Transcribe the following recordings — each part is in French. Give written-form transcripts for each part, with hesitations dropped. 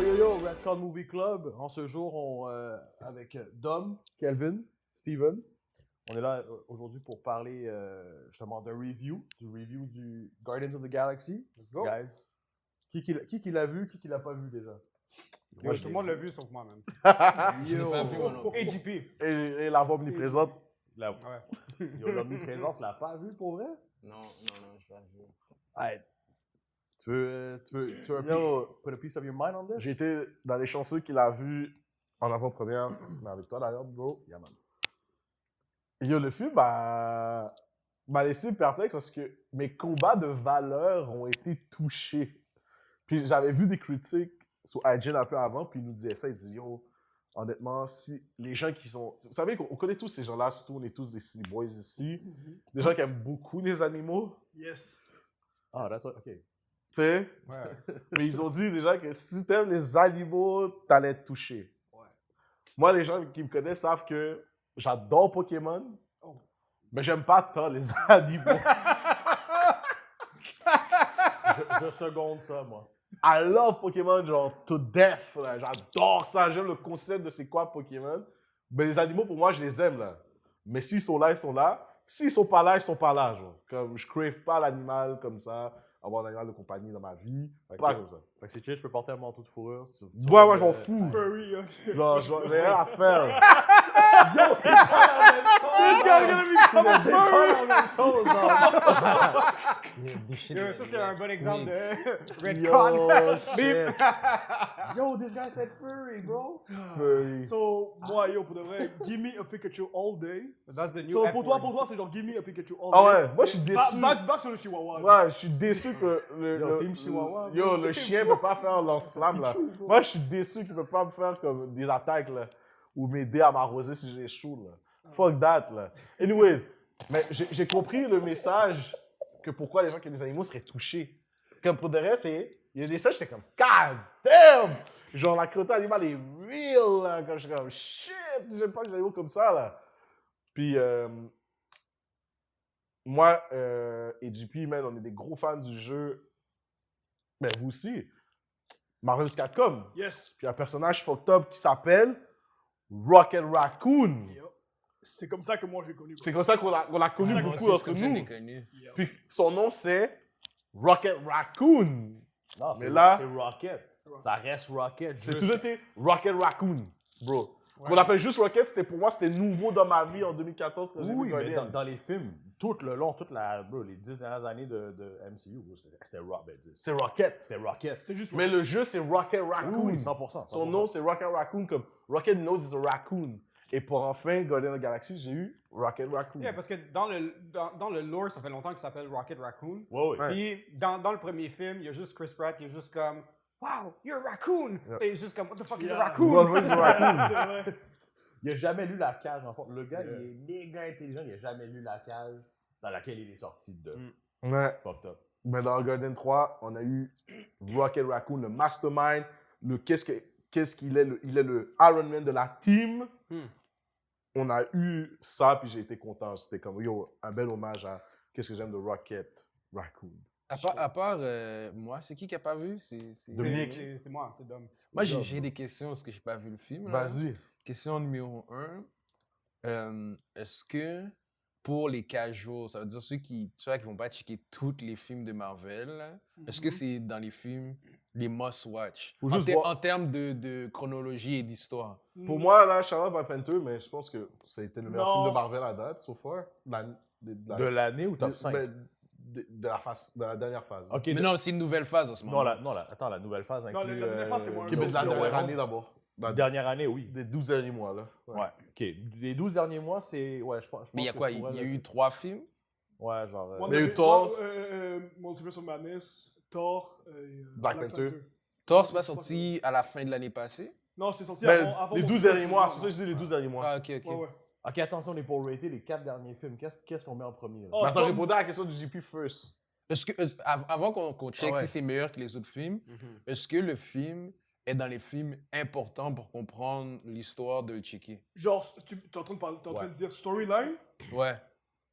Yo, Redcon Movie Club. En ce jour, avec Dom, Kelvin, Steven, on est là aujourd'hui pour parler justement du review du Guardians of the Galaxy. Let's go. Guys, qui l'a vu, qui l'a pas vu déjà? Moi, tout le monde l'a vu sauf moi, même. Je l'ai pas vu, moi non plus. AGP. Et la voix omniprésente. Ouais. L'omniprésence, l'a pas vu pour vrai? Non, je l'ai pas vu. Hey, tu veux put a piece of your mind on this? J'ai été dans les chanceux qu'il a vu en avant-première, mais avec toi d'ailleurs, bro. Yeah, man. Yo, le film m'a laissé perplexe parce que mes combats de valeur ont été touchés. Puis j'avais vu des critiques sur IGN un peu avant, puis il nous disait ça, il dit yo, honnêtement, si les gens qui sont... Vous savez qu'on connaît tous ces gens-là, surtout on est tous des silly boys ici, des gens qui aiment beaucoup les animaux, Yes. Ah, that's ok. tu sais, Ouais. mais ils ont dit déjà que si t'aimes les animaux, t'allais être touché. Ouais. Moi, les gens qui me connaissent savent que j'adore Pokémon, Oh. mais j'aime pas tant les animaux. Je seconde ça, moi. I love Pokémon, genre, to death, là. J'adore ça, j'aime le concept de c'est quoi Pokémon. Mais les animaux, pour moi, je les aime, là. Mais s'ils sont là, ils sont là. S'ils sont pas là, ils sont pas là, genre. Comme, je crave pas l'animal comme ça, avoir un animal de compagnie dans ma vie. Fait que Pas c'est- comme ça. Fait que c'est chill, je peux porter un manteau de fourrure. Ouais, moi, je m'en fous. Furry. Genre, j'ai rien à faire. Yo, c'est pas la même This guy's gonna be called C'est pas furry. la même chose, non. Des shit. Yo, ça, c'est un bon exemple de Yo, Redcon. shit. Yo, this guy said furry, bro. Furry. So, moi, yo, pour de vrai, give me a Pikachu all day. That's the new So, F pour word. toi, c'est genre give me a Pikachu all Ah day. ouais, moi, je suis déçu. Va sur le Chihuahua. Ouais, je suis déçu que Yo, Team Chihuahua. Yo, le chien peut pas faire lance-flamme, là. Moi, je suis déçu qu'il peut pas me faire comme des attaques, là. Ou m'aider à m'arroser si j'ai chaud, là. Fuck that, là. Anyways, mais j'ai compris le message que pourquoi les gens qui aiment les animaux seraient touchés. Comme pour de vrai, c'est... Il y a des scènes, j'étais comme, God damn! Genre, la cruauté animale est real, là. Quand je suis comme, shit, j'aime pas les animaux comme ça, là. Puis, moi, et JP, man, on est des gros fans du jeu. Mais vous aussi. Marvel's Capcom. Yes. Puis un personnage fucked up qui s'appelle Rocket Raccoon. Yo. C'est comme ça que moi, j'ai connu. bro. C'est comme ça qu'on l'a connu Ouais, Moi beaucoup aussi, c'est d'entre comme ça que je l'ai nous. connu. Yo. Puis son nom, c'est Rocket Raccoon. Non, Mais là- c'est Rocket. Ça reste Rocket. C'est juste. toujours été Rocket Raccoon, bro. Qu'on l'appelle juste Rocket, c'était pour moi, c'était nouveau dans ma vie en 2014 quand j'ai Oui, vu mais Guardians. dans les films, tout le long, les 10 dernières années de MCU, bro, c'était Rocket. C'est Rocket. C'était Rocket. C'est juste. Mais le jeu, c'est Rocket Raccoon. Oui, 100%. Son nom, c'est Rocket Raccoon, comme Rocket knows is a raccoon. Et pour enfin, Guardians of the Galaxy, j'ai eu Rocket Raccoon. Yeah, parce que dans le lore, ça fait longtemps que ça s'appelle Rocket Raccoon. Ouais, ouais. Ouais. Puis dans le premier film, il y a juste Chris Pratt qui est juste comme wow, you're a raccoon! Yeah. Et il est juste comme what the fuck is a Yeah. raccoon? Rocket Raccoon. C'est vrai. Il a jamais lu la cage, en fait. Le gars, il est méga intelligent, il a jamais lu la cage dans laquelle il est sorti de. Ouais. Fucked up. Mais dans Guardian 3, on a eu Rocket Raccoon, le mastermind, qu'est-ce qu'il est, il est le Iron Man de la team. On a eu ça, puis j'ai été content. C'était comme, yo, un bel hommage à qu'est-ce que j'aime de Rocket Raccoon. À part moi, c'est qui a pas vu? Dominique. C'est moi, c'est Dom. Moi, j'ai des questions parce que j'ai pas vu le film. là. Vas-y. Question numéro 1. Est-ce que pour les casuals, ça veut dire ceux qui vont pas checker tous les films de Marvel, là, est-ce que c'est dans les films les must-watch? Faut juste voir. En termes de chronologie et d'histoire. Pour moi, là, Charlotte Black Panther, mais je pense que ça a été le meilleur Non. film de Marvel à date, so far. De l'année ou top de- 5? ben, de la dernière phase. Ok, Mais non, c'est une nouvelle phase en ce moment. attends, la nouvelle phase Non, inclut. la nouvelle phase, c'est moins Qui est de la No dernière Way année d'abord. La dernière année, oui. Des 12 derniers mois, là. Ouais. Ok. Les 12 derniers mois, c'est. Ouais, je pense. Mais il y a que quoi? je Il pourrais y a le- eu 3 films? Ouais, genre. Mais il y a eu Thor. Multiverse of Madness, Thor, Black Panther. Thor, c'est pas sorti à la fin de l'année passée? Non, c'est sorti Ben, avant. les 12 derniers mois, c'est ça que je dis, les 12 derniers mois. Ah, ok, ok. Ouais, ouais. Ok, attention, on est pour rater les 4 derniers films. Qu'est-ce qu'on met en premier? Là? Oh, Mais attends, Thor- répondez à la question du JP first. Est-ce que, avant qu'on check Ah ouais. si c'est meilleur que les autres films, est-ce que le film est dans les films importants pour comprendre l'histoire de le checker? Genre, tu es en train de Ouais. dire storyline? Ouais.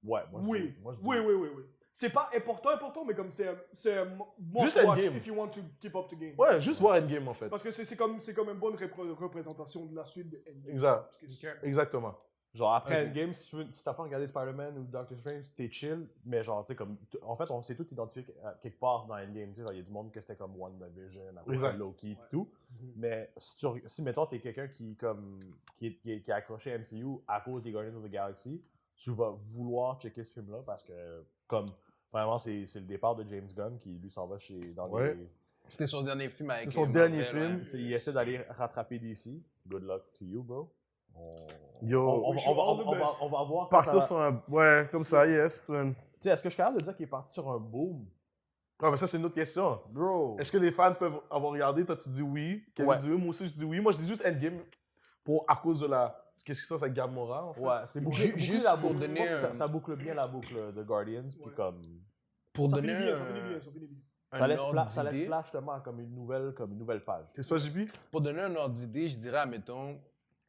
Ouais, moi je Oui. dis- moi, je dis- Oui. C'est pas important, mais comme c'est un must Juste watch Endgame. if you want to keep up the game. Ouais, juste voir Endgame, en fait. Parce que c'est comme une bonne représentation de la suite de Endgame. Exact. Parce que c'est- Exactement. Genre, après Ok. Endgame, si t'as pas regardé Spider-Man ou Doctor Strange, t'es chill, mais genre, tu sais, comme. En fait, on s'est tous identifiés quelque part dans Endgame. Tu sais, il y a du monde que c'était comme WandaVision, après Exact. Loki, pis tout. Mais si mettons, t'es quelqu'un qui est accroché à MCU à cause des Guardians of the Galaxy, tu vas vouloir checker ce film-là parce que, comme. Vraiment, c'est le départ de James Gunn qui, lui, s'en va dans Ouais. les. C'était son dernier film avec C'est son Marvel, dernier film. ouais. Il essaie d'aller rattraper DC. Good luck to you, bro. Yo, wish you all the best. On va voir. partir ça- sur un. Ouais, comme ça, yes. Tu sais, est-ce que je suis capable de dire qu'il est parti sur un boom? Non, mais ça, c'est une autre question. Bro! Est-ce que les fans peuvent avoir regardé? Toi, tu dis oui. Kevin Ouais. dit oui. Moi aussi, je dis oui. Moi, je dis juste Endgame à cause de la. Qu'est-ce que ça, c'est Gamora, en fait? Ouais, c'est Juste la pour boucle. donner Je pense que un- ça boucle bien la boucle de Guardians, puis Ouais. comme. Pour Ça donner finit bien, un, ça finit bien, ça finit bien. Ça un laisse, ordre ça laisse d'idée, flash justement comme une nouvelle page. Qu'est-ce que ça, JP? pour donner un ordre d'idée, je dirais, admettons,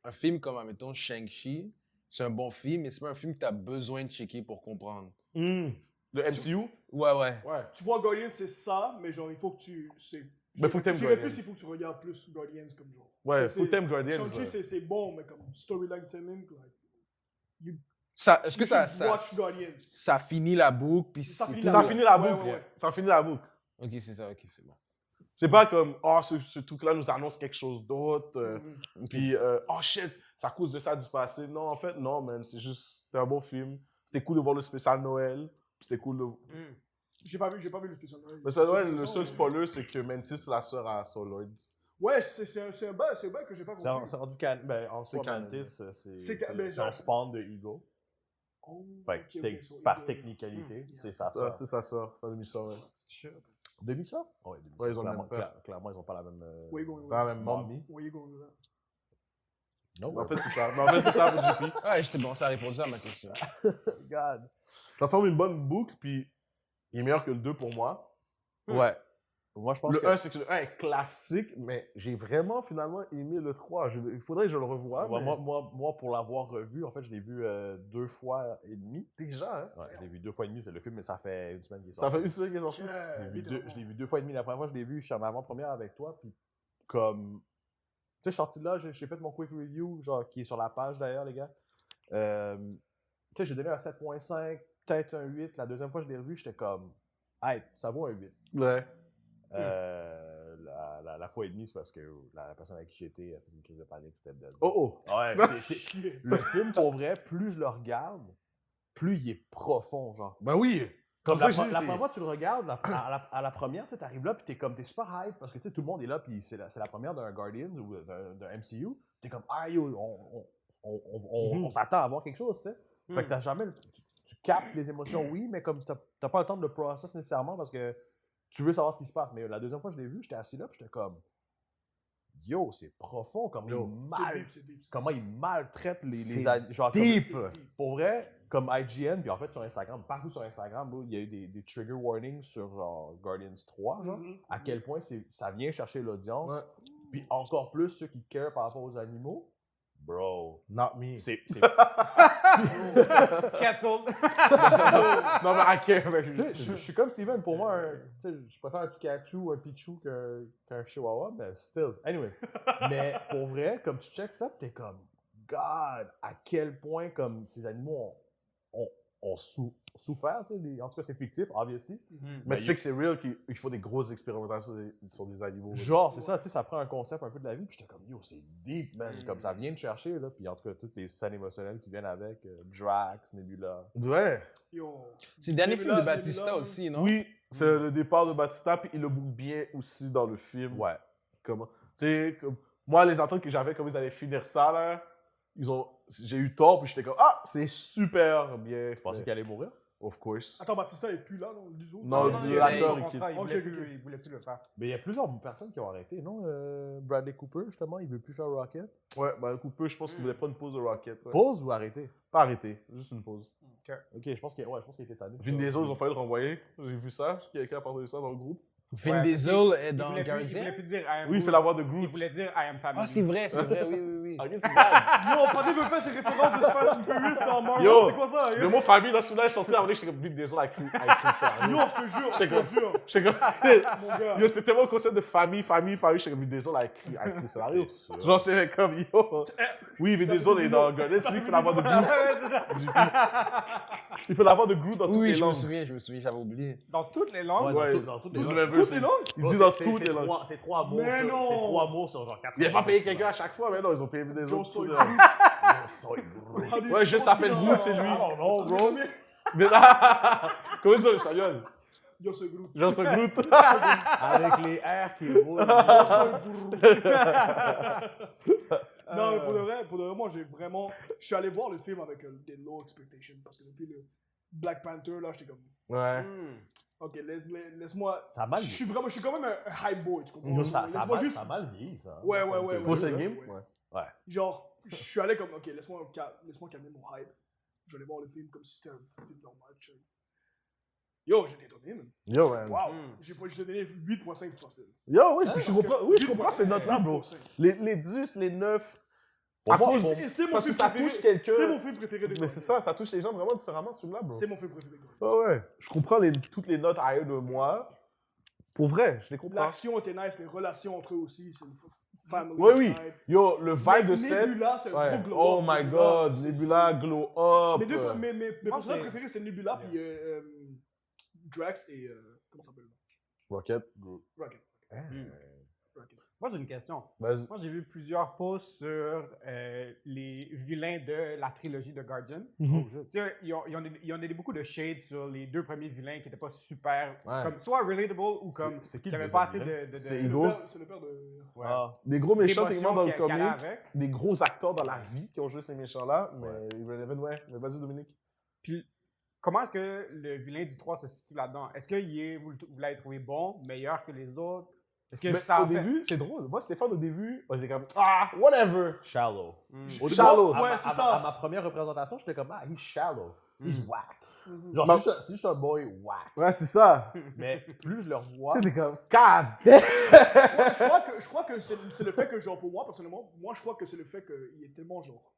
un film comme, admettons, Shang-Chi, c'est un bon film, mais c'est pas un film que tu as besoin de checker pour comprendre. Le MCU? Ouais, ouais. Ouais. Tu vois, Guardians, c'est ça, mais genre, il faut que tu. Mais faut que t'aimes J'irais Guardians. plus, il faut que tu regardes plus Guardians comme genre. Ouais, C'est- faut que t'aimes Guardians. Shang-Chi, ouais. c'est bon, mais comme storyline telling, like. Est-ce que you should watch Guardians. ça finit la boucle, puis Ça c'est finit tout? la Ça boucle. finit la Ouais, boucle. ouais, ouais. Ça finit la boucle. Ok, c'est ça, ok, c'est bon. C'est pas comme, oh, ce truc-là nous annonce quelque chose d'autre. Mhm. Ok. Puis, oh shit, c'est à cause de ça du passé. Non, en fait, non, man. C'est juste, c'était un bon film. C'était cool de voir le spécial Noël. C'était cool de. J'ai pas vu le spécial Noël. Le spécial Noël, le seul spoiler, c'est que Mantis, c'est la sœur à Soul-Lord. Ouais, c'est un bail que j'ai pas compris. C'est rendu on sait C'est canon. Mantis, mais c'est un genre- spawn de Ego. Oh, Fait que ok, ok, so par Ego- technicalité, Hmm, c'est ça. Ça, c'est sa sœur. Ça a mis ça, ouais. Demi-sœur? Ouais, demi-sœur. Ouais, ils ont le clairement, même père. clairement, ils ont pas la même. Where you going with Dans la that? même bande. mamie. Where you going with that? Non, En fait, c'est ça. Mais en fait, c'est ça pour JP. Ouais, c'est bon, ça a répondu à ma question. God. Ça forme une bonne boucle, puis il est meilleur que le 2 pour moi. Ouais. Moi, je pense Le que. 1, c'est que le 1 est classique, mais j'ai vraiment finalement aimé le 3. Il faudrait que je le revoie. Ouais, mais... moi, pour l'avoir revu, en fait, je l'ai vu 2 fois et demi. Déjà, hein? Ouais, je l'ai vu 2 fois et demi. C'est le film, mais ça fait une semaine qu'il est Ça sorti. fait une semaine qu'il est sorti. Je l'ai vu 2 fois et demi. La première fois, je l'ai vu, je suis en avant-première avec toi. Puis, comme. Tu sais, je suis sorti de là, j'ai fait mon quick review, genre, qui est sur la page d'ailleurs, les gars. Tu sais, j'ai donné un 7.5, peut-être un 8. La deuxième fois que je l'ai revu, j'étais comme. Hey, ça vaut un 8. Ouais. La fois et demie, c'est parce que la personne avec qui j'étais a fait une crise de panique, c'était dead. Oh, oh. Ouais, le film, pour vrai, plus je le regarde, plus il est profond, genre. Ben oui. Comme C'est la, ça que je dis, la c'est- première fois que tu le regardes, à la première, tu arrives là, puis t'es super hype, parce que tu sais, tout le monde est là, puis c'est la première d'un Guardians ou d'un MCU. T'es comme, ah yo, on s'attend à voir quelque chose, tu sais. Fait que t'as jamais tu captes les émotions, oui, mais comme t'as pas le temps de le process nécessairement parce que tu veux savoir ce qui se passe. Mais la deuxième fois que je l'ai vu, j'étais assis là, puis j'étais comme, yo, c'est profond, Yo, C'est deep. comment il maltraite les C'est genre deep. pour vrai, comme IGN, puis en fait sur Instagram, partout sur Instagram, bro, il y a eu des trigger warnings sur genre Guardians 3, genre, à quel point ça vient chercher l'audience, Ouais. puis encore plus ceux qui carent par rapport aux animaux. Bro, Not me. c'est Cancelled. Non, mais I care, mec. tu sais, je suis comme Steven, pour moi, tu sais, je préfère un Pikachu ou un Pichu qu'un Chihuahua, mais still. Anyways. Mais pour vrai, comme tu checks ça, t'es comme, God, à quel point comme ces animaux ont souffert, tu sais, en tout cas c'est fictif, obviously. Mais tu sais que c'est real qu'il faut des grosses expérimentations sur des animaux. Genre, c'est ça, tu sais, ça prend un concept un peu de la vie, puis j'étais comme, yo, c'est deep, man, comme ça vient de chercher, là, puis en tout cas, toutes les scènes émotionnelles qui viennent avec, Drax, Nebula. Ouais. Yo. C'est le dernier film de Nebula, Batista Nebula. aussi, non? Oui, c'est le départ de Batista, puis il le boucle bien aussi dans le film. Ouais. Comment? Tu sais, comme, moi, les attentes que j'avais, comme ils allaient finir ça, là, j'ai eu tort, puis j'étais comme, ah, c'est super bien. Tu pensais fait. qu'il allait mourir? Of course. Attends, Batista est plus là, non? Du zoo? Non, il l'acteur, il il quitte. voulait plus le faire. Mais il y a plusieurs personnes qui ont arrêté, non? Bradley Cooper, justement, il veut plus faire Rocket. Ouais, ben, Cooper, je pense qu'il voulait pas une pause de Rocket. Ouais. Pause ou arrêter? Pas arrêter, juste une pause. Ok, je pense qu'il était tanné. Vin Diesel, ils ont failli le renvoyer. J'ai vu ça. Quelqu'un a parlé de ça dans le groupe. Vin Ouais, Diesel est Il dans voulait Guardian. plus dire I am Oui, il Groot. fait la voix de Il Groot. voulait dire I am family. Ah, c'est vrai, oui, oui, oui. oui. Ok, c'est bad. Yo, Patrick veut faire ses références de Fast and Furious dans Marvel. Yo, C'est quoi ça? Le mot famille dans celui-là est sorti avant que j'étais comme Vite des autres avec ça. Yo, je te jure, je te jure. J'étais comme. Mon gars. Yo, c'était tellement le concept de famille. J'étais comme Vite des autres avec le scénario. Genre, j'étais comme yo. Oui, Vite des autres est dans Golden, c'est lui qui fait la voix de Groot. Il fait la voix de Groot dans toutes Oui, les je me langues. souviens, j'avais oublié. Dans toutes les langues. Ouais, dans toutes toutes les les langues. langues. Toutes les langues? Il dit dans toutes les langues. C'est 3 mots. Mais non! C'est 3 mots sur genre 4 Il n'a pas payé quelqu'un à chaque fois, mais non, ils ont payé des Yo, autres. soy toutes les Groot. langues. Ouais, juste s'appelle Groot, c'est lui. Oh non, bro. Mais là, comment ils disent en espagnol? Yo, soy Groot. Genre, ce Groot. Avec les R qui roulent. Yo, soy Groot. Non, mais pour de vrai, moi, j'ai vraiment... Je suis allé voir le film avec des low expectations, parce que depuis le Black Panther, là, j'étais comme... Ouais. Ok, laisse-moi... Ça a mal Je suis quand même un hype boy, tu comprends? Yo, ça a Laisse-moi mal, juste... ça a mal vieilli, ça. Ouais, ouais, ouais, Pour ouais, ce ouais, game? ouais. Ouais. Genre, je suis allé comme, ok, laisse-moi calmer mon hype. Je vais aller voir le film comme si c'était un film normal, chill. Yo, j'étais étonné, man. Yo, man. Wow. J'ai donné 8.5 facile. Yo, oui, je comprends ces notes-là, bro. 8.5. Les 10, les 9. Pour moi, cause- Et c'est mon parce que film ça préféré. touche quelqu'un. C'est mon film préféré de Mais c'est ça, ça touche les gens vraiment différemment, ce film-là, bro. C'est mon film préféré de Ouais, ouais. Je comprends toutes les notes ailleurs de moi. Pour vrai, je les comprends. L'action était nice, les relations entre eux aussi, c'est une family. Oui, oui. type. Yo, le vibe de set. Nebula, c'est un Ouais. gros glow Oh up, my Nebula. god, C'est- Nebula, glow up. Mes personnages j'ai- préférés, c'est Nebula, puis Drax et. Comment ça s'appelle? Rocket. Rocket. Rocket. Moi, j'ai une question. Vas-y. Moi, j'ai vu plusieurs posts sur les vilains de la trilogie de Guardian. Mhm. Tu sais, ils ont donné beaucoup de shade sur les deux premiers vilains qui n'étaient pas super, Ouais. comme soit relatable ou comme C'est qui qui le n'avaient deuxième pas assez vilain? de C'est C'est le Ego. père- C'est le père de. ouais, Ah. Des gros méchants techniquement dans le d'émotions qu'il y a comic. avec. Des gros acteurs dans la vie qui ont joué ces méchants-là. Mais Irrelevant, ouais. Mais vas-y, Dominique. Puis, comment est-ce que le vilain du 3 se situe là-dedans? Est-ce que vous l'avez trouvé bon, meilleur que les autres? Est-ce que Mais ça au a fait... début, c'est drôle. Moi, Stéphane, au début, j'étais comme Ah, whatever. Shallow. Au shallow. Ouais, c'est ça. À ma première représentation, j'étais comme, ah, he's shallow. He's whack. Mhm. Genre, Bah- c'est juste un boy whack. Ouais, c'est ça. Mais plus je le revois, Tu sais, t'es comme God Je crois que c'est le fait que, genre, pour moi, personnellement, moi, je crois que c'est le fait qu'il est tellement, genre.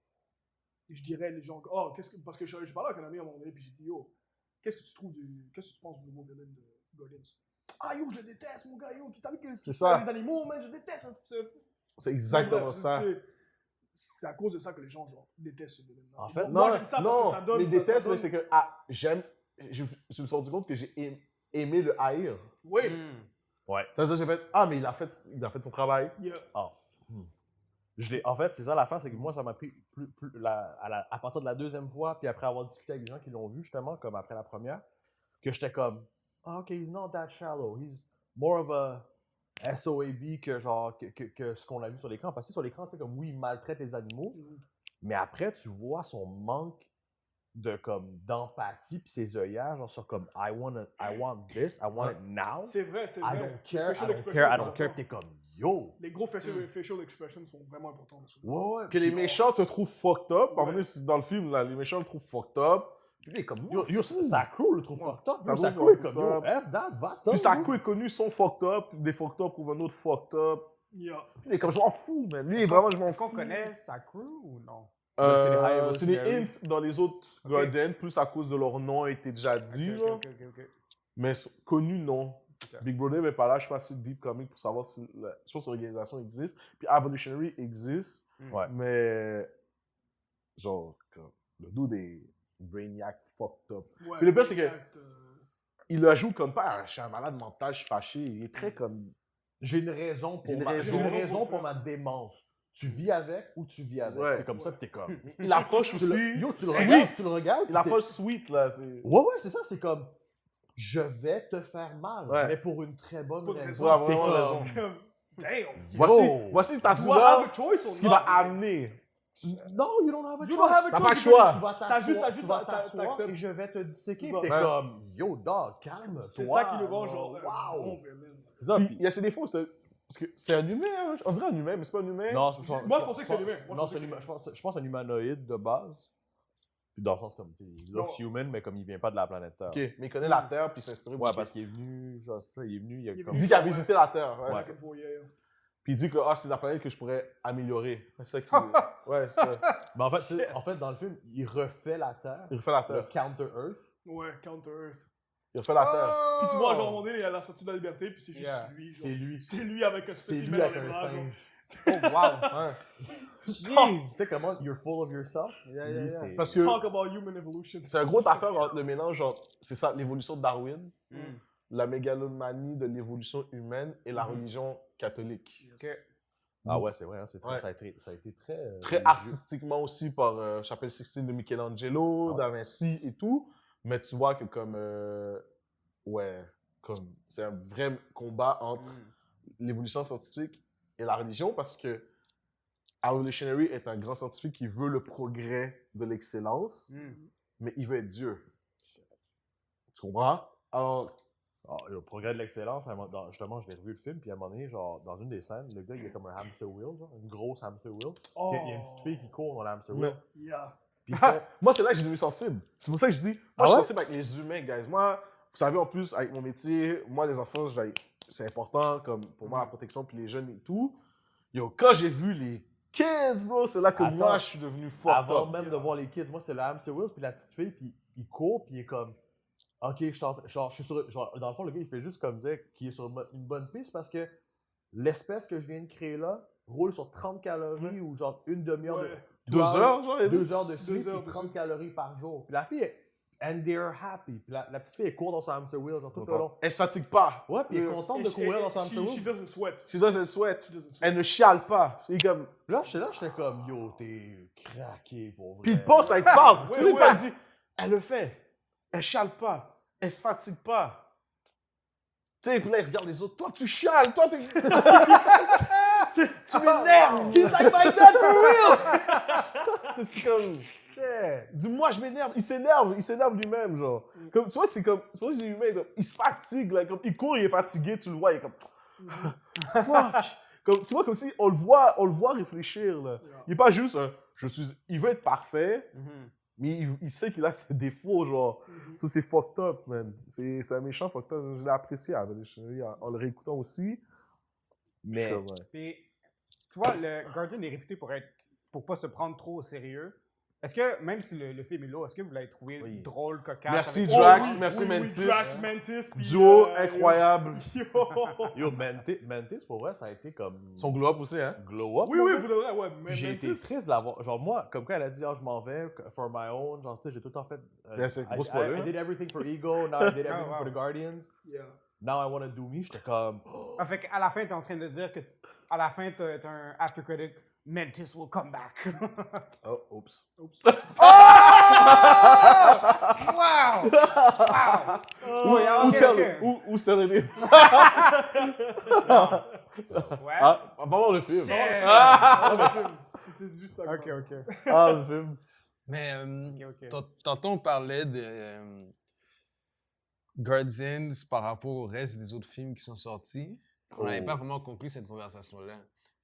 Je dirais, les gens. Oh, parce que je parlais avec un ami à un moment donné, puis j'ai dit, yo, qu'est-ce que tu penses du nouveau villain de Guardians? Ah, yo, je le déteste, mon gars, yo, t'as vu ce qu'il ça. fait les animaux, man, je déteste. C'est exactement Bref, ça. C'est à cause de ça que les gens, genre, détestent ce villain-là. En fait, moi, Non, j'aime ça non, parce que ça donne. les ça détestes, donne- mais c'est que j'aime. Je me suis rendu compte que j'ai aimé le haïr. Oui. C'est-à-dire, j'ai fait mais il a fait son travail. Yeah. en fait, c'est ça l'affaire, c'est que moi, ça m'a pris à partir de la deuxième fois, puis après avoir discuté avec des gens qui l'ont vu, justement, comme après la première, que j'étais comme, ah, ok, he's not that shallow. He's more of a SOAB que genre que ce qu'on a vu sur l'écran. Parce que sur l'écran, tu sais, comme oui, il maltraite les animaux, mais après, tu vois son manque d'empathie puis ses œillages, genre sur comme I want this, I want it now. C'est vrai, c'est I vrai. don't care, Facial I don't expression, care, I c'est don't care. important. T'es comme yo. Les gros facial expressions sont vraiment importants. Dessus. Ouais. Que les Puis, méchants te trouvent fucked up. Ouais. En fait, dans le film, là, les méchants le trouvent fucked up. Puis lui, il est comme Yo, sa crew le trouve Ouais. fucked up. Sa Yo, Sa crew crew est le comme fucked yo, up. F that, va Puis sa crew est connu, sont fucked up. Des fucked up prouvent un autre fucked up. Yeah. Puis il est comme, je m'en fous, man. Lui, vraiment, je m'en Est-ce fou. qu'on connaît sa crew ou non? C'est les high C'est des evolutionary. hints dans les autres Guardians, plus à cause de leur nom a été déjà dit. là. Ok. Mais connus, non. Ok. Big Brother n'est pas là, je suis pas assez deep comic pour savoir si je pense que l'organisation existe. Puis Evolutionary existe, Ouais. mais genre, comme, le dude est Brainiac fucked up. Ouais, Puis le pire, c'est que- exact, Il la joue comme pas, je suis un malade mental, je suis fâché. Il est très comme. J'ai une raison J'ai une j'ai raison. une raison pour ma démence. Tu vis avec ou tu vis avec. Ouais. C'est comme ça que t'es comme. Il approche Tu le, aussi. yo, tu le sweet. regardes, tu le regardes. Il puis t'es- approche sweet, là. c'est- Ouais, c'est ça, c'est comme. Je vais te faire mal, Ouais. mais pour une très bonne Pour une raison. raison. C'est Ouais, comme- raison. C'est comme, damn. Voici ta Do I have a douleur, choice or ce qui not, va man? amener. Non, you don't have a You choice. don't have a T'as choice, pas le you choix. Tu vas T'as juste à t'asseoir t'accepter. et je vais te disséquer. C'est ça. T'es Ouais. comme, yo, dog, calme-toi. C'est ça qui le rend genre. Wow. Bon villain. C'est ça, Puis, puis- il y a ses défauts, parce que c'est un humain, hein. On dirait un humain, mais c'est pas un humain. Non, Moi, je pensais que c'est l'humain. Moi, je Non, pensais c'est que l'humain. Je pense un humanoïde de base. Puis dans le sens comme, il looks human, mais comme il vient pas de la planète Terre. Ok, mais il connaît la Terre, puis il s'inspire. Ouais, parce qu'il est venu, genre ça, il est venu, il a Il est comme... Il dit qu'il a visité la Terre. Ouais. Ouais. Back and forth, yeah, yeah. Puis il dit que c'est la planète que je pourrais améliorer. C'est ça qu'il ouais, c'est ça. Mais en fait, dans le film, il refait la Terre, Il refait la le Terre. Counter-Earth. Ouais, Counter-Earth. Il refait la Terre. Puis tu vois, genre, à un moment donné, il y a la statue de la liberté, puis c'est juste Yeah. lui. Genre. C'est lui. C'est lui avec un C'est spécimen lui dans avec les un bras. genre. singe. Oh, wow. Ouais. Tu sais comment you're full of yourself? Yeah, Lui, yeah. c'est- Parce que Talk about human evolution. c'est un gros affaire entre le mélange entre, c'est ça, l'évolution de Darwin, Mm. la mégalomanie de l'évolution humaine et la Mhm. religion catholique. Yes. Ok. Ah ouais, c'est vrai, hein, c'est très, Ouais. ça a été très... Très religieux. artistiquement aussi par Chapelle Sixtine de Michelangelo, Ah. Da Vinci et tout. Mais tu vois que comme... c'est un vrai combat entre Mm. l'évolution scientifique et la religion parce que Evolutionary est un grand scientifique qui veut le progrès de l'excellence, Mm. mais il veut être Dieu. Tu comprends? Alors, Ah, le progrès de l'excellence, justement, je l'ai revu le film, puis à un moment donné, genre, dans une des scènes, le gars, il a comme un hamster wheel, genre, une grosse hamster wheel. Oh. Puis il y a une petite fille qui court dans le hamster wheel. Yeah. Puis il fait, moi, c'est là que j'ai devenu sensible. C'est pour ça que je dis, moi, Ah je suis ouais? sensible avec les humains, guys. Moi, vous savez, en plus, avec mon métier, moi, les enfants, c'est important, comme pour moi, la protection, puis les jeunes et tout. Yo, quand j'ai vu les kids, bro, c'est là que Attends. moi, je suis devenu fucked avant up. même de voir les kids, moi, c'était le hamster wheel, puis la petite fille, puis il court, puis il est comme, OK, je suis sur... Genre, dans le fond, le gars, il fait juste comme dire qu'il est sur une bonne piste parce que l'espèce que je viens de créer là roule sur 30 calories ou genre une demi-heure Ouais. de... 2 heures, genre? il a dit? 2 heures de suite, 2 heures puis de 30 suite. calories par jour. Puis la fille, and they're happy. Puis la petite fille, elle court dans son hamster wheel, genre tout le long. Elle se fatigue pas. Ouais, puis elle est contente de courir dans son hamster She wheel. doesn't sweat. She doesn't sweat. She doesn't sweat. Elle ne chiale pas. C'est comme... Puis là, j'étais comme, yo, t'es craqué pour vrai. Puis il pense, elle te parle. Ouais, Tu sais, ouais. pas, elle dit, elle le fait. Elle chiale pas. Elle se fatigue pas. Tu sais, puis là, il regarde les autres. Toi, tu chiales. Toi, t'es... tu m'énerves. He's like my dad for real! C'est comme, shit. Dis-moi, je m'énerve. Il s'énerve lui-même, genre. Comme, tu vois que c'est comme, c'est pour ça que j'ai humain, comme, il se fatigue, là, comme, il court, il est fatigué, tu le vois, il est comme, fuck. Comme, tu vois, comme si on le voit réfléchir, là. Il est pas juste, il veut être parfait, Mhm. mais il sait qu'il a ses défauts, genre. Ça, c'est fucked up, man. C'est un méchant fucked up. Je l'ai apprécié en le réécoutant aussi. Mais- Je suis comme, ouais. Puis, tu vois, le Guardian est réputé pour pas se prendre trop au sérieux. Est-ce que, même si le film est lourd, est-ce que vous l'avez trouvé Oui. drôle, cocasse? Merci, avec- Drax. oui, merci, oui, oui, Mantis. Drax, Mantis. puis, Duo incroyable. Yo. Yo, Mantis, pour vrai, ça a été comme... Son glow-up aussi, hein. glow up. Oui, mon oui, gars. pour de vrai, ouais. Mais J'ai été Mantis, triste de l'avoir. Genre, moi, comme quand elle a dit, je m'en vais for my own, genre, tu sais, j'ai tout le temps fait. Yeah, c'est gros spoiler, I did everything for Ego, now I did everything wow. for the Guardians. yeah. Now I want to do me. J'étais comme. Ah, fait qu'à la fin, t'es en train de dire que, à la fin, t'as un after credit, Mantis will come back. Oh, oups. Oups. Wow! Wow! Ou, yeah, ok, tell- ok. ou Stanley. Ouais. Ah, on va voir le film. Yeah. C'est juste ça. Ok, quoi. ok. Ah, le film. Mais Ok. tantôt, on parlait de Guardians par rapport au reste des autres films qui sont sortis. On n'avait Oh. pas vraiment conclu cette conversation-là.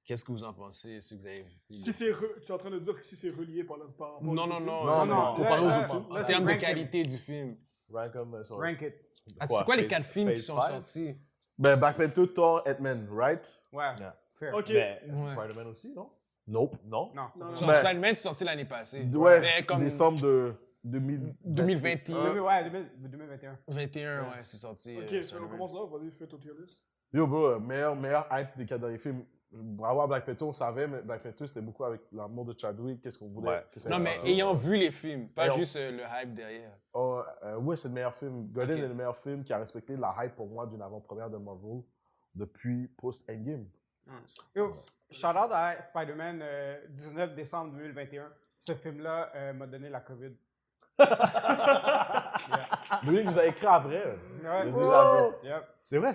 Qu'est-ce que vous en pensez, ceux que vous avez vus? Si c'est tu es en train de dire que si c'est relié par rapport aux Non, autres non, films? non. Non, non, comparé aux là, autres films. là, En c'est termes de rank it. qualité du film. Rank comme sur. Rank it. Ah, Quoi, c'est quoi les Phase- 4 films qui Phase sont 5? sortis? Ben, Black Panther, Thor, Ant-Man, right? Ouais. Yeah. Fair. Ok. Mais Ouais. Spider-Man aussi, non? Nope. Non? Non. Non, non, Sur Ben- Spider-Man, c'est sorti l'année passée. Ouais, Mais comme décembre de 2021. 2021. Ouais, 2021. 21, ouais, c'est sorti. Ok, on Spider-Man. commence là. Vas-y, fais ton tier list. Yo, bro, meilleur hype des 4 derniers films. Bravo à Black Panther, on savait, mais Black Panther, c'était beaucoup avec l'amour de Chadwick, qu'est-ce qu'on voulait. Ouais. qu'est-ce Non, qu'on mais faisait. ayant vu les films, pas Ayant- juste le hype derrière. Oh, ouais, c'est le meilleur film. Guardian Ok. est le meilleur film qui a respecté la hype pour moi d'une avant-première de Marvel depuis post-Endgame. Yo, shout out à Spider-Man 19 décembre 2021. Ce film-là m'a donné la COVID. Lui, il nous a écrit après. Ouais. Il a dit, j'avais- Yep. C'est vrai,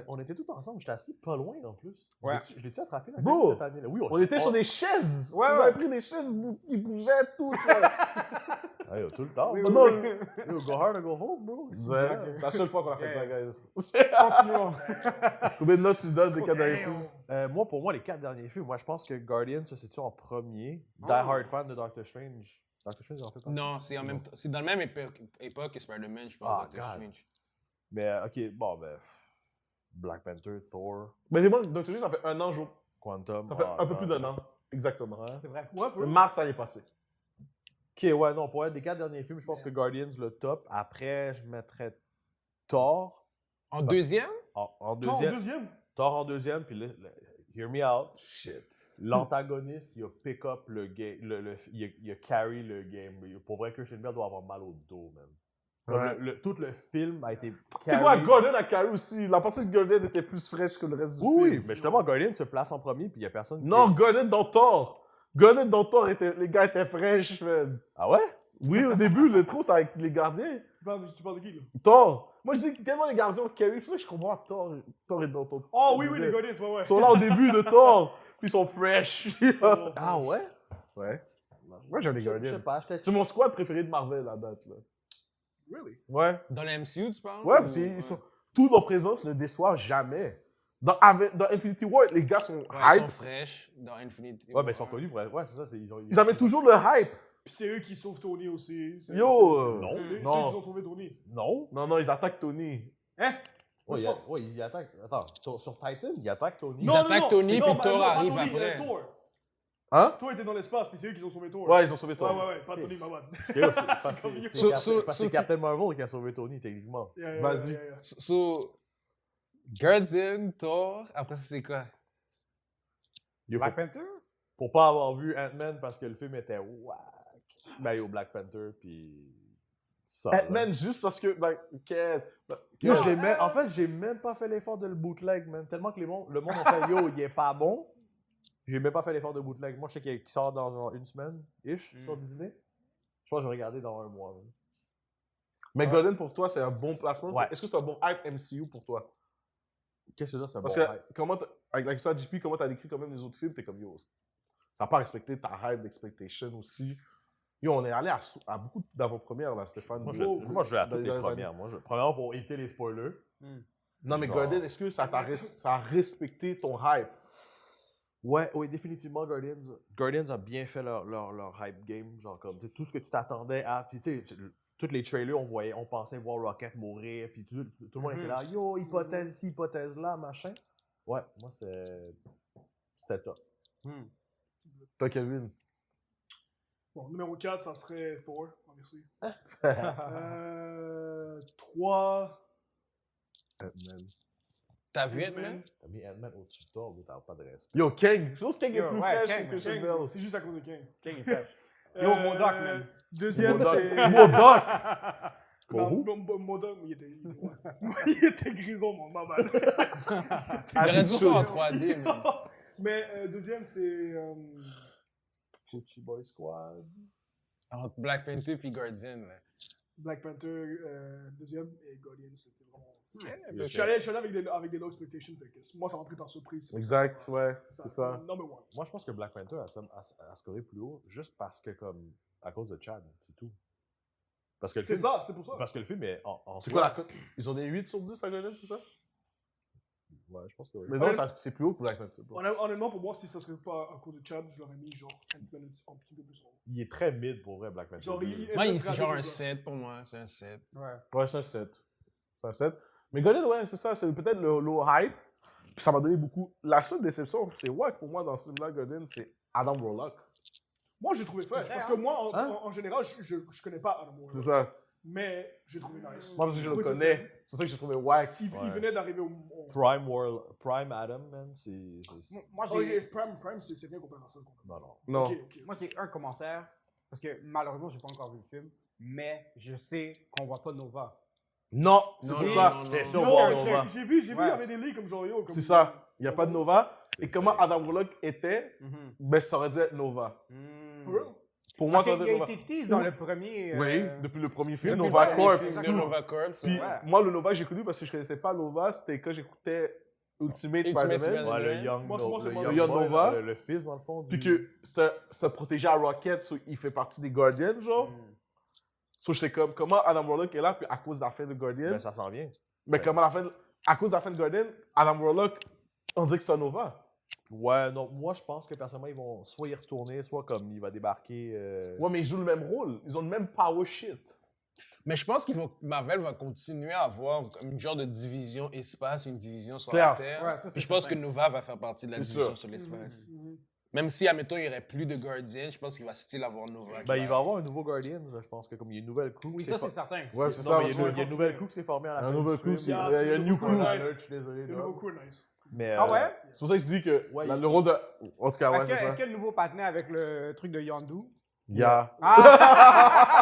on était tous ensemble, j'étais assis pas loin en plus. Ouais. Je l'ai-tu attrapé la Bro, cette année-là? Oui, On était sur des chaises. Ouais, Vous ouais. avez pris des chaises qui bougeaient toutes. là. Ah, yo, tout le temps. Oui, bro. oui, oui. Yo, go hard or go home, bro. Ouais, c'est la seule fois qu'on a fait Yeah. ça, guys. Continuons. Combien de notes tu donnes des 4 derniers films? Moi, pour moi, les 4 derniers films, moi, je pense que Guardian se situe en premier. Oh. Die Hard fan de Doctor Strange. Doctor Strange, en fait partie? Non, c'est en même temps. C'est dans la même époque que Spider-Man, je pense, Ah, Doctor God. Strange. Mais, ok, bon, ben. Black Panther, Thor, Mais dis-moi, Doctor Strange, ça fait un an, Quantum. ça fait un peu plus d'un an. Exactement. Ouais. C'est vrai. Ouais, Le mars l'année passée. Ok, ouais, non, pour être des 4 derniers films, je pense que Guardians le top. Après, je mettrais Thor En deuxième? en Toi, en deuxième. deuxième. Thor en deuxième, puis hear me out. Shit. L'antagoniste, il a pick up le game, il a carry le game. Pour vrai, Christian Bale doit avoir mal au dos, man. Comme Ouais. tout le film a été C'est quoi, Gordon a carré aussi. La partie de Gordon était plus fraîche que le reste du Oui, film. mais justement, Guardian se place en premier, puis il y a personne. Non, Gordon dans Thor. Gordon dans Thor, les gars étaient fraîches, man. Ah ouais? Oui, au début, le trou, c'est avec les gardiens. Tu parles de qui, là? Thor. Moi, je dis tellement les gardiens ont carry. C'est ça que je comprends Thor. Thor est dans Thor. Oh oui, les Guardians, ouais, ouais. Ils sont là au début de Thor. Puis ils sont fresh. Ah ouais? Ouais. Moi, j'aime les Je Guardians. sais pas, j'étais C'est mon squad préféré de Marvel à date, là. Really? Ouais. Dans le MCU, tu parles? Ouais, parce qu'ils sont... Tous nos présences ne déçoivent jamais. Dans Infinity War, les gars sont Ouais, ils hype. sont fraîches dans Infinity. Ouais, mais ils sont connus pour être. Ouais, c'est ça. Ils amènent toujours le hype. Puis c'est eux qui sauvent Tony aussi. Yo, non, C'est eux qui non. ont trouvé Tony. Non. Non, ils attaquent Tony. Hein? Ouais, il attaque. Attends, sur Titan, il attaque Tony. Ils attaquent Tony, non, puis pas- Thor non, pas arrive Tony, après. Thor. Hein? Thor était dans l'espace, puis c'est eux qui ont sauvé Thor. Ouais, ils ont sauvé Thor. Ouais, pas Tony, ma bad. Parce que So- c'est so- Captain Marvel qui a sauvé Tony, techniquement. Vas-y. So, Guardian, Thor, après ça, c'est quoi? Yo, Black Panther? pour pas avoir vu Ant-Man parce que le film était whack. Ben, yo, Black Panther, puis. Ça. là. Ant-Man, juste parce que. Yo, je l'ai même. En fait, j'ai même pas fait l'effort de le bootleg, man. Tellement que le monde a fait yo, il est pas bon. J'ai même pas fait l'effort de bootleg. Moi, je sais qu'il sort dans genre une semaine-ish sur Disney. Je pense que je vais regarder dans un mois. man. Mais Gordon, pour toi, c'est un bon placement. Ouais. Est-ce que c'est un bon hype MCU pour toi? Qu'est-ce que c'est ça, c'est un Parce bon que, hype? comment avec la question de JP, comment t'as décrit quand même les autres films, t'es comme yo. Ça n'a pas respecté ta hype d'expectation aussi. Yo, on est allé à beaucoup d'avant-premières, là, Stéphane. Moi, Yo, je vais à dans toutes les les premières. Premièrement, pour éviter les spoilers. Non, mais Genre- Gordon, est-ce que ça a respecté ton hype? Ouais, oui, définitivement, Guardians a bien fait leur hype game. Genre, comme tout ce que tu t'attendais à. Puis, tu sais, tous les trailers, on pensait voir Rocket mourir. Puis, tout le monde était là, yo, hypothèse ici, hypothèse là, machin. Ouais, moi, c'était top. Toi, Kevin. Bon, numéro 4, ça serait Thor, merci. Ant-Man. 3. T'as vu Ant-Man? T'as mis Ant-Man au-dessus de toi, mais t'as pas de respect. Yo, Kang. Je pense que Kang est Yo, plus ouais, fraîche Kang, que Christian Kang, Bale. c'est juste à cause de Kang. King est fait. Yo, Modoc, man. Deuxième, Modoc. c'est. Modoc. Modoc, il était grison, mon maman. Il aurait dû faire en 3D, mais... Mais deuxième, c'est. Gucci Boy Squad. Entre Black Panther puis Guardian, là. Black Panther, deuxième, et Guardians, c'était vraiment. Yeah, Je suis allé avec des low expectations, fait que moi, ça m'a pris par surprise. Exact, ouais, c'est ça. Number one. Moi, je pense que Black Panther a scoré plus haut juste parce que, comme, à cause de Chad, c'est tout. Parce que le C'est film, ça, c'est pour ça. Parce que le film est en C'est soi- quoi la cote? Ils ont des 8 sur 10 à Gordon, c'est ça? Ouais, je pense que oui. Mais non, c'est plus haut que Black Panther. Honnêtement, pour moi, si ça serait pas à cause de Chad, je l'aurais mis genre un petit peu plus haut. Il est très mid pour vrai, Black Panther. Genre, Moi, serait c'est genre à un deux 7 pour moi, c'est un 7. Ouais. Ouais, c'est un 7. C'est un 7. Mais Gordon, ouais, c'est ça. C'est peut-être le low hype. Puis ça m'a donné beaucoup. La seule déception, c'est ouais, pour moi, dans ce film-là, Gordon, c'est Adam Warlock. Moi, j'ai trouvé fresh. vrai, Parce hein? que moi, Hein? en général, je connais pas Adam Warlock. C'est ça. Mais j'ai trouvé nice. Moi, parce que je le Oui, c'est connais. ça. C'est ça que j'ai trouvé wack. Il Ouais. venait d'arriver au. Prime Adam, man, c'est... Moi, Oh, j'ai Prime, c'est rien comparé à ça. Non, non. Non. Ok. moi, j'ai un commentaire, parce que malheureusement, j'ai pas encore vu le film, mais je sais qu'on voit pas Nova. Non, c'est Non, pour non, ça. non, non. J'étais sûr Non, de voir j'ai Nova. j'ai vu, il y Ouais. avait des leaks comme genre yo. comme- C'est ça. Il n'y a pas de Nova. C'est Et comment fake. Adam Warlock était, ben ça aurait dû être Nova. For real? Pour moi, Parce ça qu'il aurait a été Nova. été tease dans le premier. Oui, depuis le premier film, depuis Nova le Corps. premier film, Le Nova Corps, Puis Ouais. moi, le Nova, j'ai connu parce que je connaissais pas Nova. C'était quand j'écoutais Ultimate Spider-Man. Spider-Man. Ouais, le Ouais. Young, Moi, c'est le moi, Young Young Boy, Nova. le fils, dans le fond. Puis du- que c'était protégé à Rocket, so il fait partie des Guardians, genre. So j'étais comme, comment Adam Warlock est là, puis à cause de la fin de Guardians. Ben, ça s'en vient. Mais ça- comment à cause de la fin de Guardian, Adam Warlock, on dirait que c'est un Nova. Ouais, non, moi, je pense que personnellement, ils vont soit y retourner, soit comme il va débarquer... Ouais, mais ils jouent le même rôle. Ils ont le même power shit. Mais je pense Marvel va continuer à avoir une genre de division espace, une division sur Clair. la Terre. Ouais, ça, c'est Puis je pense certain. que Nova va faire partie de la C'est division sûr. sur l'espace. Mhm. Même si, admettons, il n'y aurait plus de Guardians, je pense qu'il va still avoir Nova. Ben, il va y avoir un nouveau Guardians, là, je pense que comme il y a une nouvelle crew. Oui, qui ça, s'est c'est certain. Ouais, c'est Non, ça. mais parce il y a que- une nouvelle crew qui s'est formée à la Un fin nouveau du crew, film. c'est- Yeah, il y a c'est une le new nouveau crew. crew, Ouais, nice. là, je suis désolé. Le là. nouveau crew, nice. Mais, Ah ouais? C'est pour ça que je dis que Ouais, le rôle de. En tout cas, ouais, Est-ce c'est ça. que le nouveau partenaire avec le truc de Yondu? Yeah. Ah!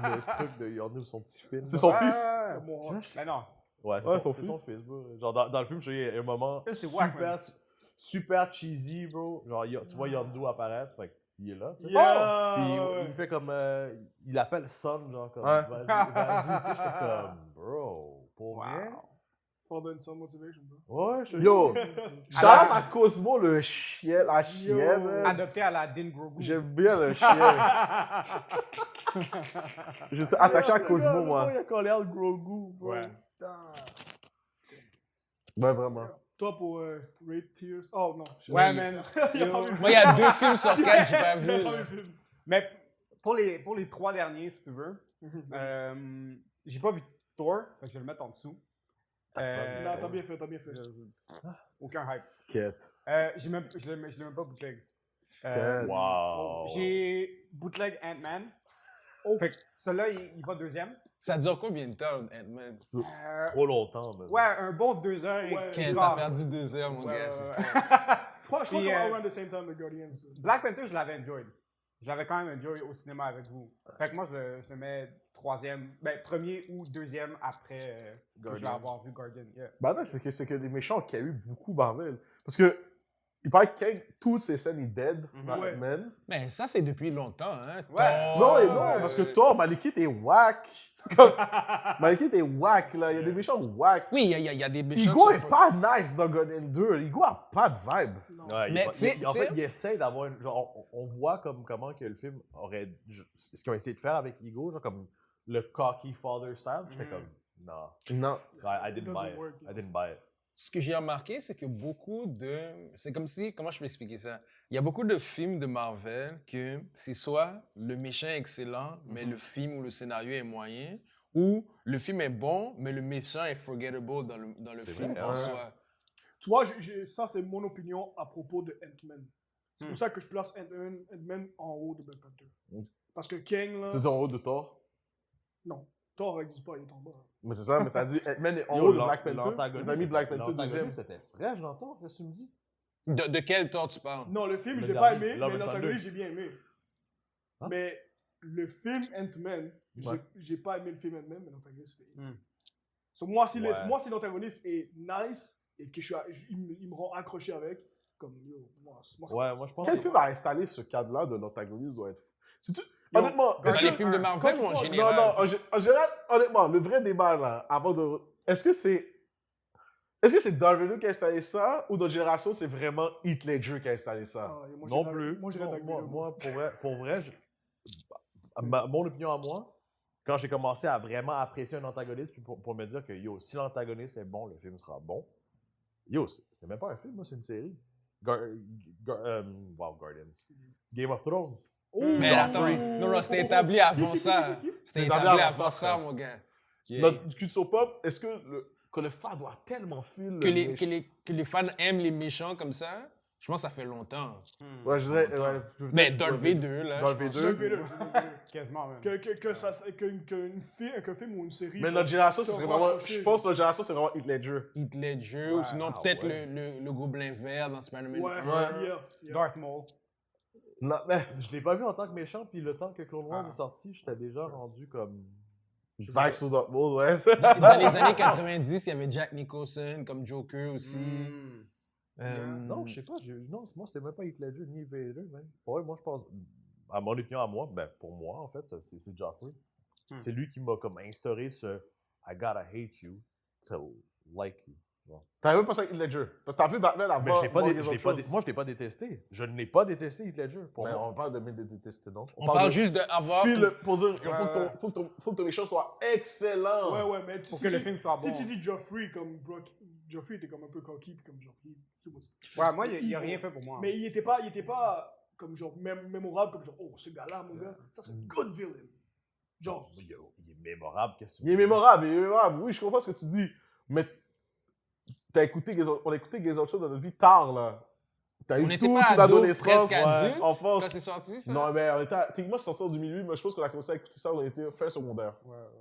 le truc de Yondu, son petit film. C'est son Ouais, fils. ouais, ouais. Bon, Mais non. Ouais, c'est Ouais, son, son c'est son fils. fils, bro. Genre, dans le film, je sais, il y a un moment Ça, c'est wack, man. super cheesy, bro. Genre, tu vois Yondu apparaître, fait qu'il est là, tu sais. Yeah! Puis ouais. il fait comme. Il appelle Son, genre, comme. Ouais. Vas-y, vas-y. Tu sais, j'étais comme. Bro, pour vrai? Father and son motivation, bro. Ouais, je Yo, shout out à Cosmo, le chien, la chienne. man. Adopté à la Din Grogu. J'aime bien le chien. Je suis attaché à Cosmo, moi. Il a collé à Grogu, bro. Ouais. Ouais, vraiment. Toi, pour Raid Tears. Oh non. Ouais, man. Il a pas vu. Moi, il y a 2 films sur 4 que j'ai pas Il a vu. pas là. vu le film. Mais pour les 3 derniers, si tu veux, j'ai pas vu Thor, fait que je vais le mettre en dessous. Non, t'as bien fait, t'as bien fait. Aucun hype. Quête. Je l'ai même pas bootleg. Quête. Wow. J'ai bootleg Ant-Man. Fait que celui-là, il va deuxième. Ça dure combien de temps, Ant-Man? Trop longtemps, man. Ouais, un bon 2 heures et Ouais. Ken, quart. t'as perdu 2 heures, mon Ouais, gars. ouais, c'est ouais. ça. Je crois Puis, qu'on va around the same time, The Guardians. Black Panther, je l'avais enjoyed. Je l'avais quand même enjoyed au cinéma avec vous. Fait que moi, je le mets troisième, ben premier ou deuxième après que je vais Guardian. avoir vu Guardian. Yeah. Bah non, c'est que les méchants qui a eu beaucoup Marvel. Parce que, il paraît que Kang, toutes ces scènes, il dead dans Ouais. Ant-Man. Mais ça, c'est depuis longtemps, hein. Ouais. Non, et Thor, non, parce que Thor, Malekith est whack. Malekith est whack, là. Il y a des méchants whack. Oui, il y a des méchants Igo qui est sont pas nice dans Guardian 2. Igo a pas de vibe. Non. Ouais, Mais tu sais- en fait, il essaie d'avoir une. Genre, on voit comment que le film aurait. Ce qu'ils ont essayé de faire avec Ego, genre comme le cocky father style. J'étais comme, non. Non. I didn't doesn't buy it. work, I didn't buy it. Ce que j'ai remarqué, c'est que beaucoup de... C'est comme si... Comment je peux expliquer ça? Il y a beaucoup de films de Marvel que c'est soit le méchant est excellent, mais le film ou le scénario est moyen, ou le film est bon, mais le méchant est forgettable dans le C'est film vrai, en ouais. soi. Tu vois, ça, c'est mon opinion à propos de Ant-Man. C'est Hmm. pour ça que je place Ant-Man en haut de Black Panther. Hmm. Parce que Kang, là. Tu dis en haut de Thor. Non. Thor n'existe pas, il est en bas. Mais c'est ça, mais t'as dit Ant-Man est en Yo, haut de Black Panther. l'antagoniste, T'as mis Black Panther l'antagoniste, deuxième. C'était fraîche dans Thor, qu'est-ce que tu me dis? De quel Thor tu parles? Non, le film, Le je l'ai pas dernier, aimé, Love mais and l'antagoniste, j'ai bien aimé. Hein? Mais le film Ant-Man, Ouais. j'ai pas aimé le film Ant-Man, mais l'antagoniste, c'était. Hmm. So, moi, si Ouais. moi, si l'antagoniste est nice et que il me rend accroché avec, comme yo, moi ça Ouais, passe. moi je pense Quel que. film a installé ce cadre-là de l'antagoniste doit être fou. C'est tout. Yo, Honnêtement, Dans est-ce les que- films de Marvel ou en quand tu général? Non, non, en général, honnêtement, le vrai débat là, avant de. Est-ce que c'est Darth Vader qui a installé ça ou notre génération, c'est vraiment Heath Ledger qui a installé ça? Ah, et moi, Non j'irais- plus. Moi, j'irais Non, Dark moi, Vader, moi, pour vrai mon opinion à moi, quand j'ai commencé à vraiment apprécier un antagoniste, puis pour me dire que yo, si l'antagoniste est bon, le film sera bon. Yo, c'était même pas un film, moi, c'est une série. Guardians. Game of Thrones. Mais Joffrey. attends, non, c'était établi avant ça. C'était établi avant ça, mon gars. Notre culture pop, est-ce que le fan doit tellement filer Que les fans aiment les méchants comme ça, je pense que ça fait longtemps. Ouais, je dirais. Ouais, Mais Darth Vader, là. Darth je pense- Vader. Dark Vader. Quasiment même. Qu'un film ou une série. Mais notre génération, T'as c'est encore vraiment. accroché, Je pense que notre génération, c'est vraiment Heath Ledger. Heath Ledger, ou sinon ah peut-être ouais. le Gobelin Vert dans Spider-Man Ouais, 1. yeah. Darth Maul. Non, mais. Je l'ai pas vu en tant que méchant, puis le temps que Clone Wars Ah. est sorti, j'étais déjà rendu comme. Vague sur Darth Maul, ouais. Dans les années 90, il y avait Jack Nicholson comme Joker aussi. Non, je sais pas. Non, moi, c'était même pas Heath Ledger ni Vader, même. Ouais, moi, je pense. À mon opinion, à moi, ben, pour moi, en fait, c'est Joffrey. C'est lui qui m'a comme instauré ce I gotta hate you to like you. Genre. T'avais même pas ça avec Heath Ledger. Parce que t'as vu Batman avant. Mais je l'ai pas, Morgan je l'ai Freeman. pas moi, je l'ai pas détesté. Je ne l'ai pas détesté, Heath Ledger. Pour Mais moi. on parle de détester, non? On parle juste d'avoir. Pour dire, il Ouais, faut que ton méchant soit excellent. Ouais, ouais, mais Pour que le film soit bon. Si tu dis Joffrey comme Brock, Joffrey était comme un peu cocky, puis comme genre. Ouais, moi, il a rien fait pour moi. Mais il était pas comme genre mémorable, comme genre, oh, ce gars-là, mon gars, ça c'est good villain. Genre, Il est mémorable, qu'est-ce que tu Il est veux dire? mémorable, il est mémorable. Oui, je comprends ce que tu dis. Mais on a écouté Gaze of Thrones dans notre vie tard, là. T'as On eu n'était toute pas une ados, adolescence, presque adultes, quand enfance. c'est sorti, ça? Non, mais techniquement, c'est sorti en 2008, mais je pense qu'on a commencé à écouter ça, on était fin secondaire.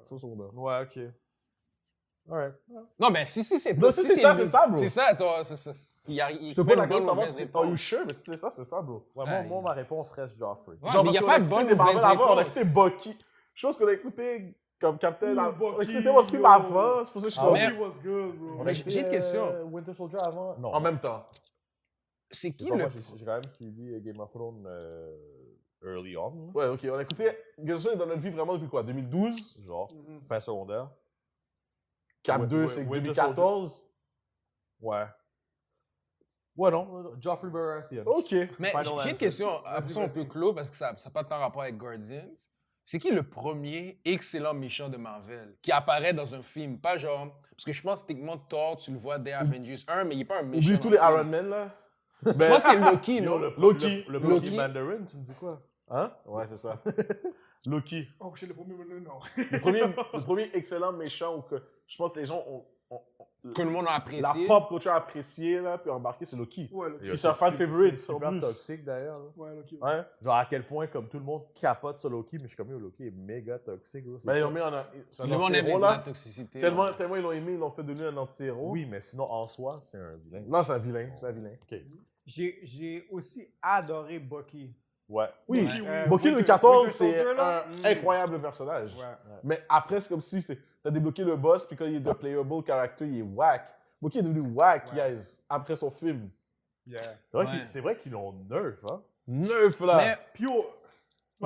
Fin secondaire. Ouais, ok. Alright. Non, mais si c'est Non, si c'est ça, c'est ça, bro. C'est ça, toi. Il Je se te met pose la une bonne question mauvaise savoir, are you réponse. sure? Mais si c'est ça, c'est ça, bro. Ouais, Ah, moi, ma réponse reste Joffrey. Ouais, Genre, mais il n'y a parce pas qu'on de bonne écouté des mauvaise Marvel avant, on a réponse. écouté Bucky. Je pense qu'on a écouté comme Captain. Ouh, On a Bucky, écouté votre film yo. avant, c'est pour ça que je suis Ah, comme. mais- Bucky was good, bro. On Mais a j'ai écouté, une question. Winter Soldier avant? Non. En même temps. C'est Je sais qui pas, le. moi, j'ai quand même suivi Game of Thrones early on. là. Ouais, ok, on a écouté Game of Thrones dans notre vie vraiment depuis quoi? 2012? Genre, Mhm. fin secondaire. Cap Ouais, 2, ouais, c'est Winter 2014? Ouais. Ouais, non. Joffrey Baratheon. Ok. Mais Final j'ai answer. une question. Après ça, on peut clore parce que ça n'a pas tant rapport avec Guardians. C'est qui le premier excellent méchant de Marvel qui apparaît dans un film? Pas genre. Parce que je pense que techniquement, Thor, tu le vois dès Avengers 1, mais il n'est pas un méchant. Oublie dans tous le les film. Iron Man, là. Je pense que c'est Loki, Yo, non? Loki. Le Loki. premier Mandarin, tu me dis quoi? Hein? Ouais, c'est ça. Loki. Oh, je le premier, non. Le premier excellent méchant ou que je pense que les gens ont Que le monde a la apprécié. pop culture appréciée, là, puis embarqué, c'est Loki. Ouais, Loki. C'est un fan favorite, C'est en super plus. toxique, d'ailleurs. là. Ouais, Loki. Ouais. Genre, à quel point, comme tout le monde capote sur Loki, mais je suis comme, yo, Loki est méga toxique. Gros. C'est Ben, ils quoi? l'ont mis en. C'est un Le monde aime anti-héros, de la là. toxicité. Tellement ils l'ont aimé, ils l'ont fait de lui un anti-héros. Oui, mais sinon, en soi, c'est un vilain. Non, c'est un vilain. C'est un vilain. Ok. J'ai aussi adoré Bucky. Ouais. Oui, Bucky, oui. Bucky Winter- 2014, Winter c'est Soldier, là. un incroyable personnage. Ouais. Mais après, c'est comme si t'as débloqué le boss, puis quand il est de playable character, il est whack. Bucky est devenu whack, Ouais. guys, après son film. Yeah. C'est vrai Ouais. c'est vrai qu'ils l'ont nerf, hein? Neuf, là. Mais Pio.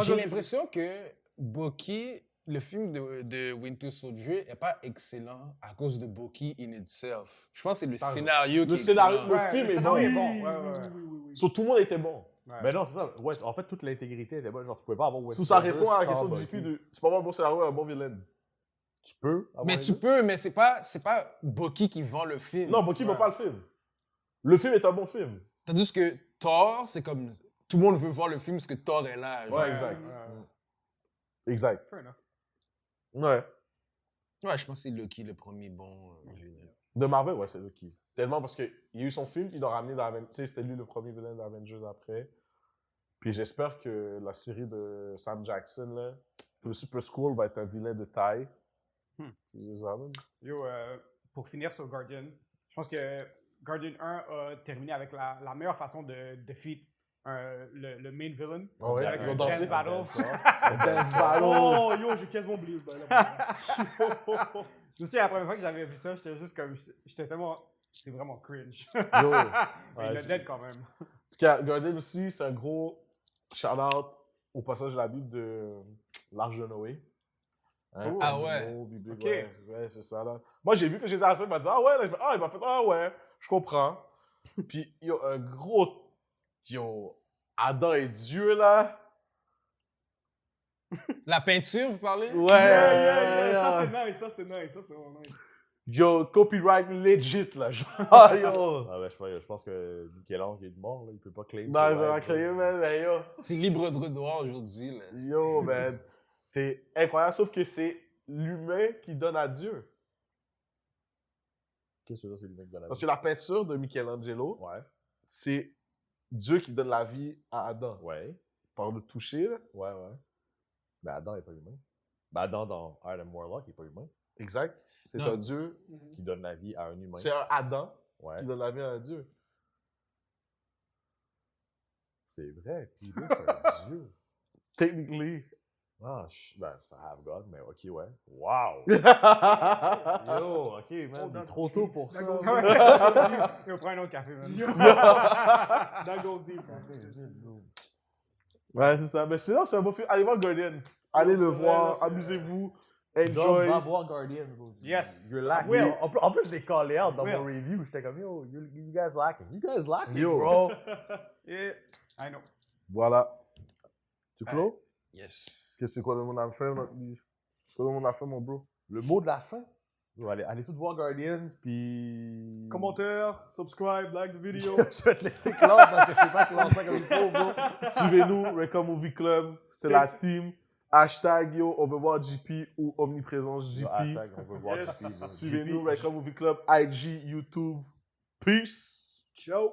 j'ai l'impression que Bucky, le film de Winter Soldier, n'est pas excellent à cause de Bucky in itself. Je pense que c'est le T'as raison. scénario qui Le est scénario, excellent. le film est bon. scénario est bon. Ouais, ouais. Oui. Sur tout le monde était bon. Ouais. Mais non, c'est ça. Ouais, en fait, toute l'intégrité était bonne. Genre, tu pouvais pas avoir Winter Sous ça Soldier répond à la sans question de Bucky. JP de tu peux avoir un bon scénario et un bon vilain. Tu peux avoir Mais les tu deux? peux, mais c'est pas Bucky qui vend le film. Non, Bucky Ouais. va pas le film. Le film est un bon film. Tandis que Thor, c'est comme. Tout le monde veut voir le film parce que Thor est là. genre. Ouais, exact. Exact. Fair enough. Ouais. Ouais, je pense que c'est Loki le premier bon vilain. De Marvel, ouais, c'est Loki. Tellement parce qu'il y a eu son film, puis ils l'ont ramené dans Avengers. Tu sais, c'était lui le premier vilain d'Avengers après. Puis j'espère que la série de Sam Jackson, là, le Super Skrull va être un vilain de taille. C'est ça, man. Yo, pour finir sur Guardian, je pense que Guardian 1 a terminé avec la meilleure façon de defeat le main villain. Ah ouais, Avec ils ont un dansé. dance battle. Dance Battle. Oh, yo, j'ai quasiment oublié ce bail-là. Je me souviens, la première fois que j'avais vu ça, j'étais juste comme. J'étais tellement. C'est vraiment cringe. Yo. Mais il est dead quand même. En tout cas, Guardian aussi, c'est un gros shout-out au passage de la Bible de l'Arche de Noé. Hein, Oh. Ah un ouais. mot biblique, Ok. ouais, c'est ça. Là. Moi, j'ai vu que j'étais à la scène, il m'a dit ah ouais, là, il m'a fait ah ouais, je comprends. Puis, yo, un gros. Yo, Adam et Dieu, là. La peinture, vous parlez? Ouais. Yeah. Ça, c'était nice. Ça, c'était vraiment nice. Yo, copyright legit, là. Ah, yo. Ah, ben, je pense que Michel-Ange est mort, là. Il peut pas claim. Non, ses ils ont rights, créé, là. man. Mais yo. C'est libre de droit aujourd'hui. Là. Yo, man. C'est incroyable, sauf que c'est l'humain qui donne à Dieu. Qu'est-ce que c'est, le mec de la Parce que la peinture de Michelangelo, Ouais. c'est Dieu qui donne la vie à Adam. Ouais. Par le toucher, là. Ouais. Ben, Adam est pas humain. Ben, Adam dans Adam Warlock, il est pas humain. Exact. C'est Non. un Dieu. Qui donne la vie à un humain. C'est un Adam Ouais. qui donne la vie à un Dieu. C'est vrai. Puis lui, c'est un dieu. Technically. Ah, ben, c'est un half-god, mais ok, ouais. Wow! Yo. Yo, ok, man. Il est trop tôt pour ça. That goes man. deep. Yo, prends un autre café, man. That goes deep, man. Ouais, c'est ça. Mais sinon, c'est un beau film. Allez voir Guardian. Allez le Ouais, voir. là, c'est- Amusez-vous. Dom, Enjoy. va voir Guardian. bro. Yes. You're lacking. Will. En plus, je l'ai callé out dans Will. mon review. J'étais comme, yo, you guys lacking. You guys lacking, Yo. bro. Yeah. I know. Voilà. Tu clôt? Yes. Qu'est-ce que c'est quoi le monde a fait, notre vie? C'est quoi le monde a fait, mon bro? Le mot de la fin. Yo, allez tous voir Guardians, puis... Commentaire, subscribe, like the video. Je vais te laisser clore parce que je sais pas clore ça comme il faut, bro. Suivez-nous, Record Movie Club. C'était la team. Hashtag yo, on veut voir JP ou Omniprésence JP. Hashtag, on veut voir Yes. JP, bro. Suivez-nous, JP. Red Club Movie Club, IG, YouTube. Peace! Ciao.